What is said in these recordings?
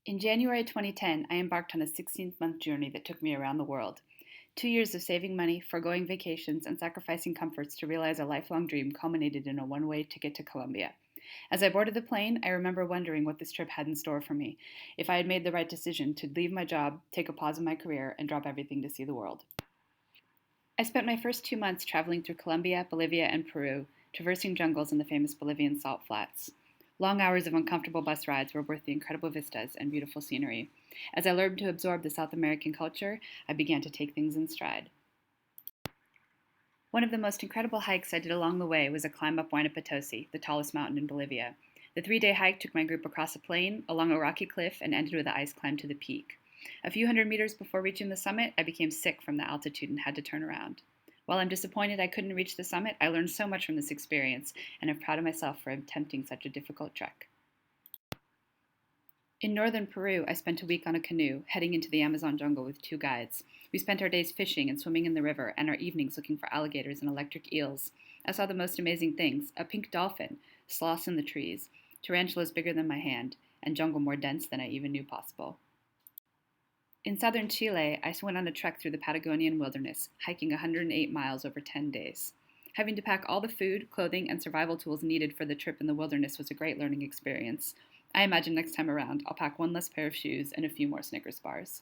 In January 2010, I embarked on a 16-month journey that took me around the world. 2 years of saving money, foregoing vacations, and sacrificing comforts to realize a lifelong dream culminated in a one way ticket to Colombia. As I boarded the plane, I remember wondering what this trip had in store for me, if I had made the right decision to leave my job, take a pause in my career, and drop everything to see the world. I spent my first 2 months traveling through Colombia, Bolivia, and Peru, traversing jungles and the famous Bolivian salt flats. Long hours of uncomfortable bus rides were worth the incredible vistas and beautiful scenery. As I learned to absorb the South American culture, I began to take things in stride. One of the most incredible hikes I did along the way was a climb up Huayna Potosi, the tallest mountain in Bolivia. The 3 day hike took my group across a plain, along a rocky cliff, and ended with an ice climb to the peak. A few hundred meters before reaching the summit, I became sick from the altitude and had to turn around. While I'm disappointed I couldn't reach the summit, I learned so much from this experience, and I'm proud of myself for attempting such a difficult trek. In northern Peru, I spent a week on a canoe, heading into the Amazon jungle with two guides. We spent our days fishing and swimming in the river, and our evenings looking for alligators and electric eels. I saw the most amazing things: a pink dolphin, sloths in the trees, tarantulas bigger than my hand, and jungle more dense than I even knew possible. In southern Chile, I went on a trek through the Patagonian wilderness, hiking 108 miles over 10 days. Having to pack all the food, clothing, and survival tools needed for the trip in the wilderness was a great learning experience. I imagine next time around I'll pack one less pair of shoes and a few more Snickers bars.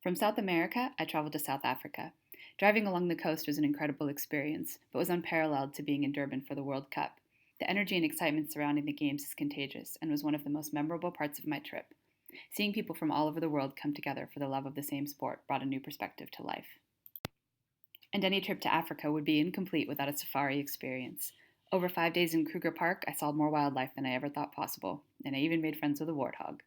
From South America, I traveled to South Africa. Driving along the coast was an incredible experience, but was unparalleled to being in Durban for the World Cup. The energy and excitement surrounding the games is contagious and was one of the most memorable parts of my trip. Seeing people from all over the world come together for the love of the same sport brought a new perspective to life. And any trip to Africa would be incomplete without a safari experience. Over 5 days in Kruger Park, I saw more wildlife than I ever thought possible, and I even made friends with a warthog.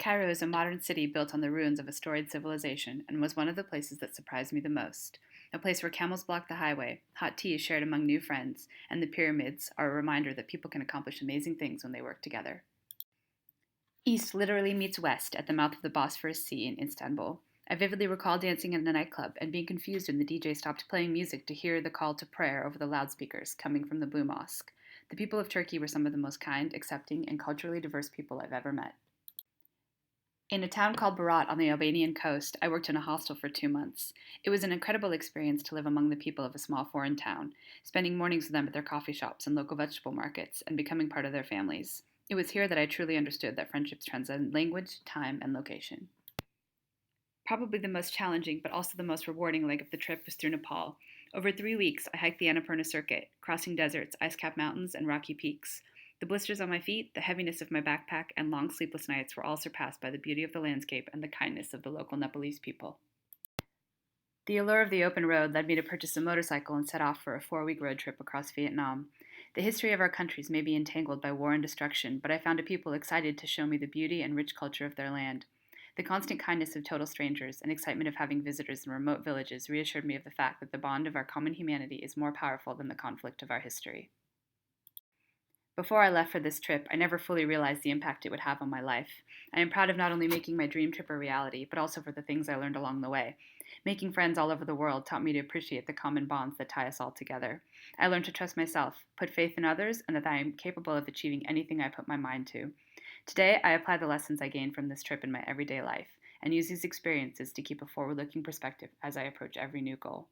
Cairo is a modern city built on the ruins of a storied civilization and was one of the places that surprised me the most. A place where camels block the highway, hot tea is shared among new friends, and the pyramids are a reminder that people can accomplish amazing things when they work together. East literally meets west at the mouth of the Bosphorus Sea in Istanbul. I vividly recall dancing in a nightclub and being confused when the DJ stopped playing music to hear the call to prayer over the loudspeakers coming from the Blue Mosque. The people of Turkey were some of the most kind, accepting, and culturally diverse people I've ever met. In a town called Berat on the Albanian coast, I worked in a hostel for 2 months. It was an incredible experience to live among the people of a small foreign town, spending mornings with them at their coffee shops and local vegetable markets, and becoming part of their families. It was here that I truly understood that friendships transcend language, time, and location. Probably the most challenging, but also the most rewarding leg of the trip was through Nepal. Over 3 weeks, I hiked the Annapurna Circuit, crossing deserts, ice capped mountains, and rocky peaks. The blisters on my feet, the heaviness of my backpack, and long sleepless nights were all surpassed by the beauty of the landscape and the kindness of the local Nepalese people. The allure of the open road led me to purchase a motorcycle and set off for a 4 week road trip across Vietnam. The history of our countries may be entangled by war and destruction, but I found a people excited to show me the beauty and rich culture of their land. The constant kindness of total strangers and excitement of having visitors in remote villages reassured me of the fact that the bond of our common humanity is more powerful than the conflict of our history. Before I left for this trip, I never fully realized the impact it would have on my life. I am proud of not only making my dream trip a reality, but also for the things I learned along the way. Making friends all over the world taught me to appreciate the common bonds that tie us all together. I learned to trust myself, put faith in others, and that I am capable of achieving anything I put my mind to. Today, I apply the lessons I gained from this trip in my everyday life, and use these experiences to keep a forward looking perspective as I approach every new goal.